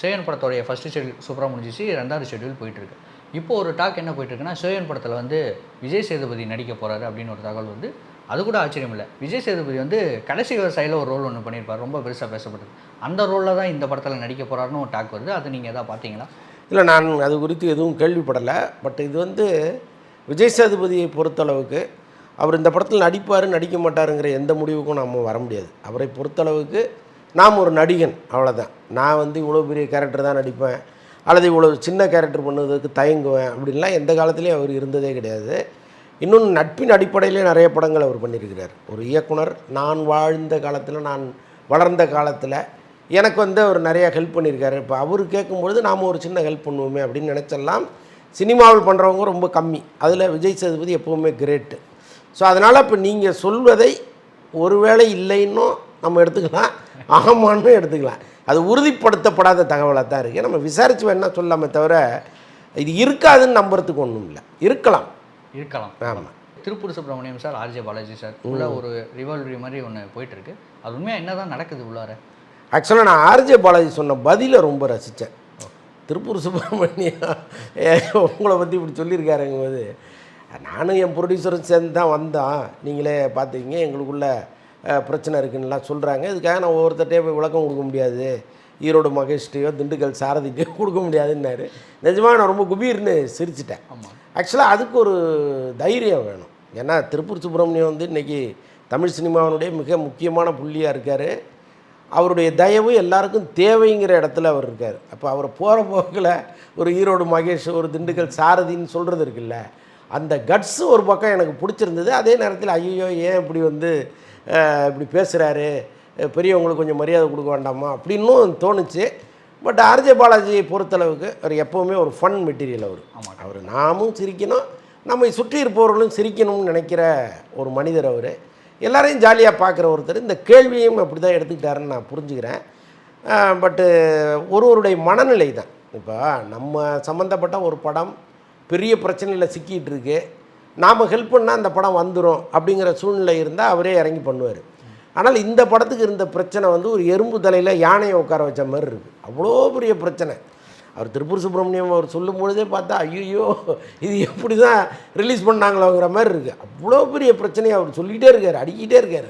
சேயன் படத்தோடைய first schedule சூப்பராக முடிஞ்சிச்சு, 2வது ஷெட்யூல் போயிட்டுருக்கு. இப்போ ஒரு டாக் என்ன போயிட்டுருக்குன்னா, சேயன் படத்தில் வந்து விஜய் சேதுபதி நடிக்க போகிறாரு அப்படின்னு ஒரு தகவல் வந்து, அது கூட ஆச்சரியம் இல்லை. விஜய் சேதுபதி வந்து கடைசி விவசாயியில் ஒரு ரோல் ஒன்று பண்ணியிருப்பார், ரொம்ப பெருசாக பேசப்பட்டது. அந்த ரோலில் தான் இந்த படத்தில் நடிக்க போகிறாருன்னு ஒரு டாக் வருது. அது நீங்கள் எதாவது பார்த்தீங்களா? இல்லை, நான் அது குறித்து எதுவும் கேள்விப்படலை. பட் இது வந்து விஜய் சேதுபதியை பொறுத்தளவுக்கு அவர் இந்த படத்தில் நடிப்பார் நடிக்க மாட்டாருங்கிற எந்த முடிவுக்கும் நம்ம வர முடியாது. அவரை பொறுத்தளவுக்கு நாம் ஒரு நடிகன், அவ்வளோதான். நான் வந்து இவ்வளோ பெரிய கேரக்டர் தான் நடிப்பேன், அல்லது இவ்வளோ சின்ன கேரக்டர் பண்ணுவதற்கு தயங்குவேன் அப்படின்லாம் எந்த காலத்துலேயும் அவர் இருந்ததே கிடையாது. இன்னொன்று, நட்பின் அடிப்படையிலே நிறைய படங்கள் அவர் பண்ணியிருக்கிறார். ஒரு இயக்குனர், நான் வாழ்ந்த காலத்தில், நான் வளர்ந்த காலத்தில் எனக்கு வந்து அவர் நிறையா ஹெல்ப் பண்ணியிருக்காரு. இப்போ அவர் கேட்கும்பொழுது நாம் ஒரு சின்ன ஹெல்ப் பண்ணுவோமே அப்படின்னு நினச்செல்லாம் சினிமாவில் பண்ணுறவங்க ரொம்ப கம்மி. அதில் விஜய் சேதுபதி எப்போவுமே கிரேட்டு. ஸோ அதனால் இப்போ நீங்கள் சொல்வதை ஒருவேளை இல்லைன்னும் நம்ம எடுத்துக்கலாம், ஆமான்னு எடுத்துக்கலாம். அது உறுதிப்படுத்தப்படாத தகவலாக தான் இருக்குது. நம்ம விசாரித்து வேணா சொல்லாமே தவிர இது இருக்காதுன்னு நம்புறதுக்கு ஒன்றும் இல்லை. இருக்கலாம். ஆமாம். Tiruppur Subramaniam sir, RJ Balaji sir உள்ள ஒரு ரிவால்வரி மாதிரி ஒன்று போயிட்டுருக்கு. அது உண்மையாக என்ன தான் நடக்குது உள்ளார? ஆக்சுவலாக நான் ஆர்ஜே பாலாஜி சொன்ன பதிலை ரொம்ப ரசித்தேன். திருப்பூர் சுப்ரமணியம் உங்களை பற்றி இப்படி சொல்லியிருக்காருங்கும்போது, நானும் என் ப்ரொடியூசரும் சேர்ந்து தான் வந்தோம், நீங்களே பார்த்துக்கிங்க, எங்களுக்குள்ள பிரச்சனை இருக்குன்னுலாம் சொல்கிறாங்க. இதுக்காக நான் ஒவ்வொருத்தட்டே போய் விளக்கம் கொடுக்க முடியாது, ஈரோடு மகேஷ்டையோ திண்டுக்கல் சாரதிட்டையோ கொடுக்க முடியாதுன்னாரு. நிஜமாக நான் ரொம்ப குபீர்னு சிரிச்சிட்டேன். ஆக்சுவலாக அதுக்கு ஒரு தைரியம் வேணும். ஏன்னா திருப்பூர் சுப்ரமணியம் வந்து இன்றைக்கி தமிழ் சினிமாவினுடைய மிக முக்கியமான புள்ளியாக இருக்கார். அவருடைய தயவு எல்லாருக்கும் தேவைங்கிற இடத்துல அவர் இருக்கார். அப்போ அவரை போகிற போக்கில் ஒரு ஈரோடு மகேஷ், ஒரு திண்டுக்கல் சாரதின்னு சொல்கிறது இருக்குல்ல, அந்த கட்ஸு ஒரு பக்கம் எனக்கு பிடிச்சிருந்தது. அதே நேரத்தில் ஐயோ ஏன் இப்படி வந்து இப்படி பேசுகிறாரு, பெரியவங்களுக்கு கொஞ்சம் மரியாதை கொடுக்க வேண்டாமா அப்படின்னும் தோணுச்சு. பட் ஆர்ஜே பாலாஜியை பொறுத்தளவுக்கு அவர் எப்போவுமே ஒரு ஃபன் மெட்டீரியல். அவர் நாமும் சிரிக்கணும், நம்மை சுற்றி இருப்பவர்களும் சிரிக்கணும்னு நினைக்கிற ஒரு மனிதர். அவர் எல்லாரையும் ஜாலியாக பார்க்குற ஒருத்தர். இந்த கேள்வியும் அப்படி தான் எடுத்துக்கிட்டாருன்னு நான் புரிஞ்சுக்கிறேன். பட்டு ஒருவருடைய மனநிலை தான். இப்போ நம்ம சம்மந்தப்பட்ட ஒரு படம் பெரிய பிரச்சனையில் சிக்கிட்டு இருக்கு, நாம் ஹெல்ப் பண்ணால் அந்த படம் வந்துடும் அப்படிங்கிற சூழ்நிலை இருந்தால் அவரே இறங்கி பண்ணுவார். ஆனால் இந்த படத்துக்கு இருந்த பிரச்சனை வந்து ஒரு எறும்பு தலையில் யானையை உட்கார வச்ச மாதிரி இருக்குது. அவ்வளோ பெரிய பிரச்சனை. அவர் திருப்பூர் சுப்ரமணியம் அவர் சொல்லும் பொழுதே பார்த்தா ஐயோ இது எப்படி தான் ரிலீஸ் பண்ணாங்களோங்கிற மாதிரி இருக்குது. அவ்வளோ பெரிய பிரச்சனையை அவர் சொல்லிகிட்டே இருக்கார், அடிக்கிட்டே இருக்கார்.